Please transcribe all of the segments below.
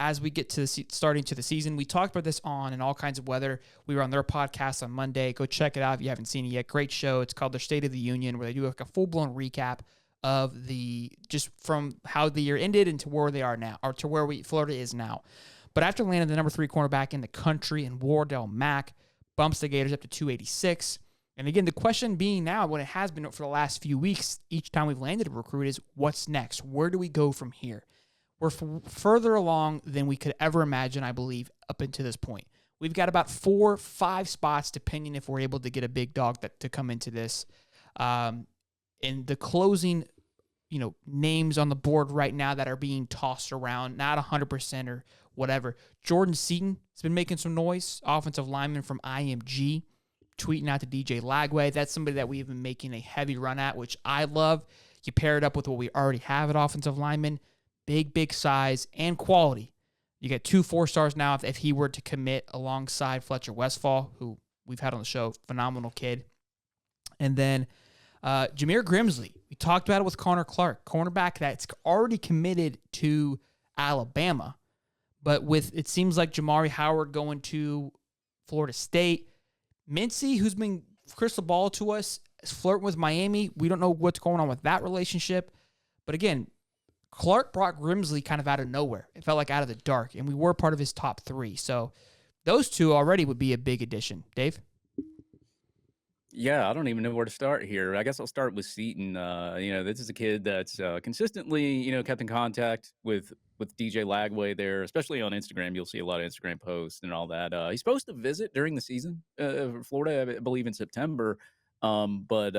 as we get to starting to the season. We talked about this on In All Kinds of Weather. We were on their podcast on Monday. Go check it out if you haven't seen it yet. Great show. It's called their State of the Union, where they do like a full-blown recap of just from how the year ended and to where they are now, or to where Florida is now. But after landing the number 3 cornerback in the country in Wardell Mack, bumps the Gators up to 286. And again, the question being now, what it has been for the last few weeks, each time we've landed a recruit, is what's next? Where do we go from here? We're further along than we could ever imagine, I believe, up until this point. We've got about 4 or 5 spots, depending if we're able to get a big dog to come into this. And the closing, names on the board right now that are being tossed around, not 100% or whatever. Jordan Seaton has been making some noise, offensive lineman from IMG, tweeting out to DJ Lagway. That's somebody that we've been making a heavy run at, which I love. You pair it up with what we already have at offensive lineman, big size and quality. You get 2 4-stars now if he were to commit alongside Fletcher Westfall, who we've had on the show, phenomenal kid. And then Jameer Grimsley. We talked about it with Connor Clark, cornerback that's already committed to Alabama. But it seems like Jamari Howard going to Florida State. Mincy, who's been crystal ball to us, is flirting with Miami. We don't know what's going on with that relationship. But again, Clark brought Grimsley kind of out of nowhere. It felt like out of the dark, and we were part of his top 3. So those 2 already would be a big addition. Dave? Yeah, I don't even know where to start here. I guess I'll start with Seaton. This is a kid that's consistently, kept in contact with DJ Lagway there, especially on Instagram. You'll see a lot of Instagram posts and all that. He's supposed to visit during the season, Florida, I believe in September. But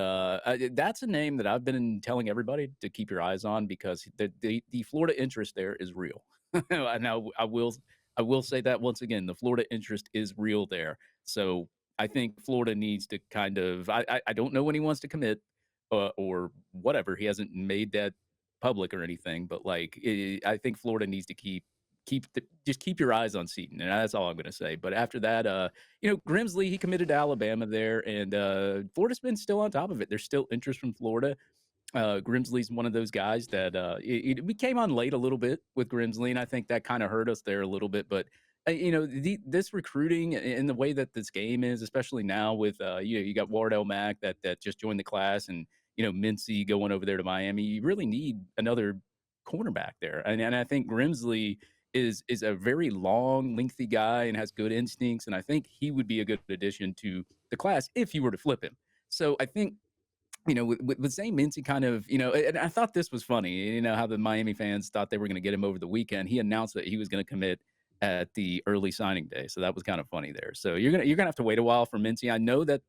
that's a name that I've been telling everybody to keep your eyes on, because the Florida interest there is real. Now I will say that once again, the Florida interest is real there. So I think Florida needs to kind of, I don't know when he wants to commit or whatever. He hasn't made that public or anything, but I think Florida needs to just keep your eyes on Seaton, and that's all I'm going to say. But after that, Grimsley, he committed to Alabama there, and Florida's been still on top of it. There's still interest from Florida. Grimsley's one of those guys that we came on late a little bit with Grimsley, and I think that kind of hurt us there a little bit. But this recruiting and the way that this game is, especially now with you got Wardell Mack that just joined the class, and Mincy going over there to Miami. You really need another cornerback there, and I think Grimsley is a very long, lengthy guy and has good instincts, and I think he would be a good addition to the class if you were to flip him. So I think, with Zane Mincy kind of, and I thought this was funny, how the Miami fans thought they were going to get him over the weekend. He announced that he was going to commit at the early signing day, so that was kind of funny there. So you're gonna have to wait a while for Mincy. I know that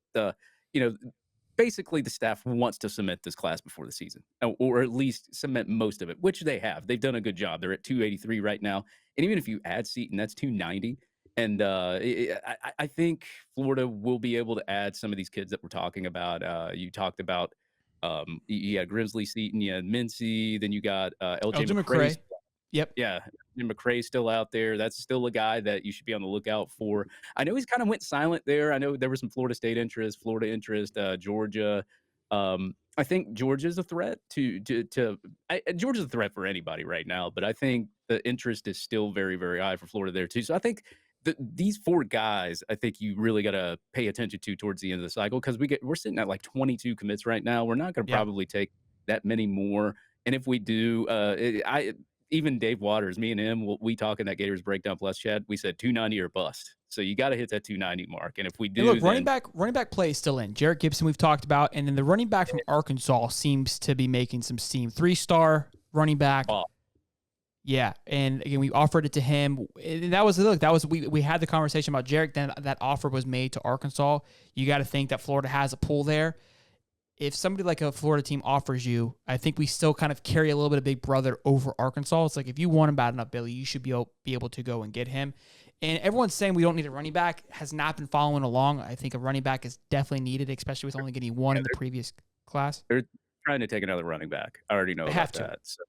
basically the staff wants to cement this class before the season, or at least cement most of it, which they have. They've done a good job. They're at 283 right now. And even if you add Seaton, that's 290. And I think Florida will be able to add some of these kids that we're talking about. You talked about, you had Grimsley, Seaton, you had Mincy, then you got LJ McCray. Yep. Yeah. And McCray's still out there. That's still a guy that you should be on the lookout for. I know he's kind of went silent there. I know there was some Florida State interest, Georgia. I think Georgia's a threat Georgia's a threat for anybody right now, but I think the interest is still very, very high for Florida there too. So I think these 4 guys, I think you really got to pay attention to towards the end of the cycle, because we're sitting at like 22 commits right now. We're not going to probably take that many more. And if we do, even Dave Waters, me and him, we talk in that Gators Breakdown Plus chat, we said 290 or bust. So you got to hit that 290 mark. And if we do, look, running back play is still in. Jarrett Gibson we've talked about, and then the running back from Arkansas seems to be making some steam. 3-star running back. Oh. Yeah, and again, we offered it to him. And we had the conversation about Jarrett. Then that offer was made to Arkansas. You got to think that Florida has a pull there. If somebody like a Florida team offers you, I think we still kind of carry a little bit of big brother over Arkansas. It's like, if you want him bad enough, Billy, you should be able to go and get him. And everyone's saying we don't need a running back. Has not been following along. I think a running back is definitely needed, especially with only getting one in the previous class. They're trying to take another running back. I already know about that. So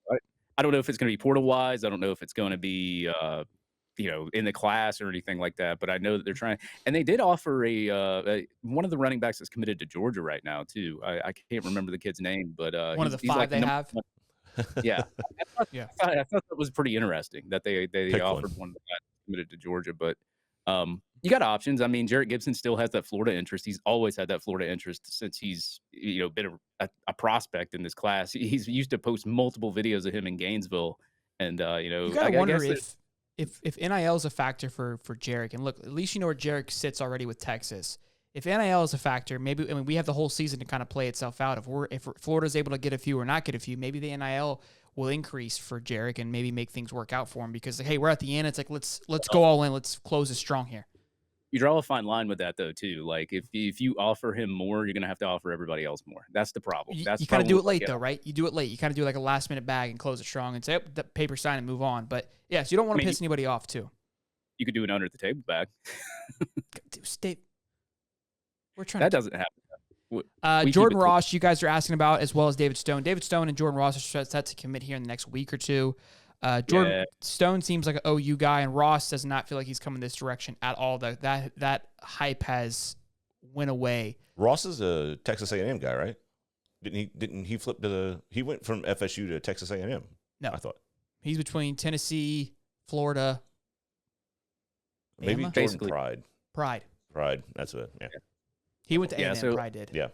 I don't know if it's going to be portal-wise. I don't know if it's going to be in the class or anything like that. But I know that they're trying. And they did offer one of the running backs that's committed to Georgia right now too. I can't remember the kid's name, but one of the 5 they have. Yeah. Yeah. I thought that was pretty interesting that they Pick offered one. one that committed to Georgia, but, you got options. I mean, Jarrett Gibson still has that Florida interest. He's always had that Florida interest since he's, been a prospect in this class. He's used to post multiple videos of him in Gainesville, and, You gotta I wonder guess that if NIL is a factor for Jarek, and look, at least you know where Jarek sits already with Texas. If NIL is a factor, maybe we have the whole season to kind of play itself out. If Florida's able to get a few or not get a few, maybe the NIL will increase for Jarek and maybe make things work out for him because hey, we're at the end. It's like let's go all in. Let's close it strong here. you draw a fine line with that though too. Like if you offer him more, you're gonna have to offer everybody else more. That's the problem. You, That's you kind of the do problem it with, late though, right? You do it late. You kind of do like a last minute bag and close it strong and say, oh, the paper sign and move on. But yes, you don't want to piss anybody off too. You could do an under the table bag. Stay. We're trying. That doesn't happen. Jordan Ross, you guys are asking about, as well as David Stone. David Stone and Jordan Ross are set to commit here in the next week or two. Jordan Stone seems like an OU guy, and Ross does not feel like he's coming this direction at all. That hype has went away. Ross is a Texas A&M guy, right? Didn't he flip he went from FSU to Texas A&M? No, I thought he's between Tennessee, Florida. Maybe Bama? Jordan Basically. Pride. Pride. That's it. Yeah. He went to A&M. so- Pride did. Yeah.